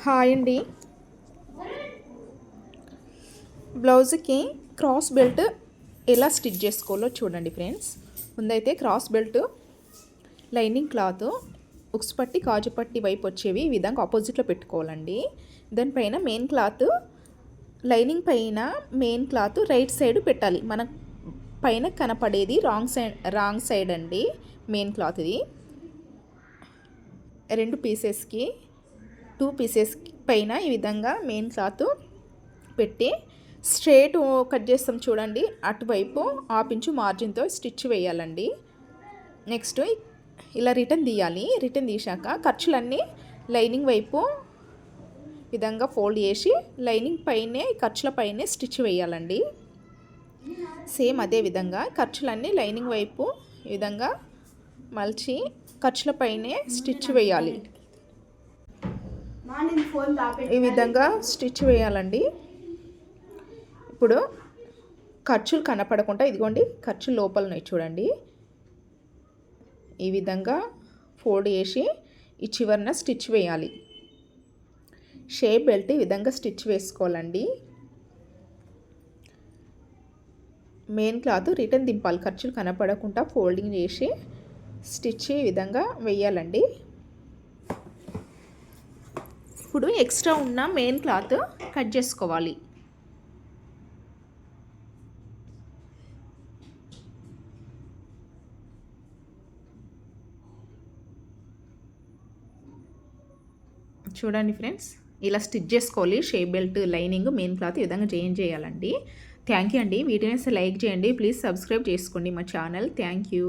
Hi అండి. బ్లౌజ్కి cross belt ఎలా స్టిచ్ చేసుకోవాలో చూడండి ఫ్రెండ్స్. ముందైతే క్రాస్ బెల్ట్ లైనింగ్ క్లాత్ ఉక్స్ పట్టి కాజు పట్టి వైపు వచ్చేవి ఈ విధంగా ఆపోజిట్లో పెట్టుకోవాలండి. దానిపైన మెయిన్ క్లాత్ లైనింగ్ పైన మెయిన్ క్లాత్ రైట్ సైడ్ పెట్టాలి. మన పైన కనపడేది రాంగ్ సైడ్ అండి. మెయిన్ క్లాత్ ఇది 2 పీసెస్కి 2 పీసెస్ పైన ఈ విధంగా మెయిన్ క్లాత్ పెట్టి స్ట్రేట్ కట్ చేస్తాం చూడండి. అటువైపు 1/2 ఇంచు మార్జిన్తో స్టిచ్ వేయాలండి. నెక్స్ట్ ఇలా రిటర్న్ తీయాలి. రిటర్న్ తీసాక ఖర్చులన్నీ లైనింగ్ వైపు విధంగా ఫోల్డ్ చేసి లైనింగ్ పైనే ఖర్చుల పైనే స్టిచ్ వేయాలండి. సేమ్ అదే విధంగా ఖర్చులన్నీ లైనింగ్ వైపు ఈ విధంగా మలిచి ఖర్చుల పైనే స్టిచ్ వేయాలి. ఈ విధంగా స్టిచ్ వేయాలండి. ఇప్పుడు ఖర్చులు కనపడకుండా ఇదిగోండి ఖర్చులు లోపల ఉన్నాయి చూడండి. ఈ విధంగా ఫోల్డ్ చేసి ఈ చివరన స్టిచ్ వేయాలి. షేప్ బెల్ట్ ఈ విధంగా స్టిచ్ వేసుకోవాలండి. మెయిన్ క్లాత్ రిటర్న్ దింపాలి. ఖర్చులు కనపడకుండా ఫోల్డింగ్ చేసి స్టిచ్ ఈ విధంగా వేయాలండి. ఇప్పుడు ఎక్స్ట్రా ఉన్న మెయిన్ క్లాత్ కట్ చేసుకోవాలి. చూడండి ఫ్రెండ్స్, ఇలా స్టిచ్ చేసుకోవాలి. Shape belt lining main cloth ఈ విధంగా చేంజ్ చేయాలండి. థ్యాంక్ యూ అండి. వీడియోని లైక్ చేయండి. ప్లీజ్ సబ్స్క్రైబ్ చేసుకోండి మా ఛానల్. Thank you.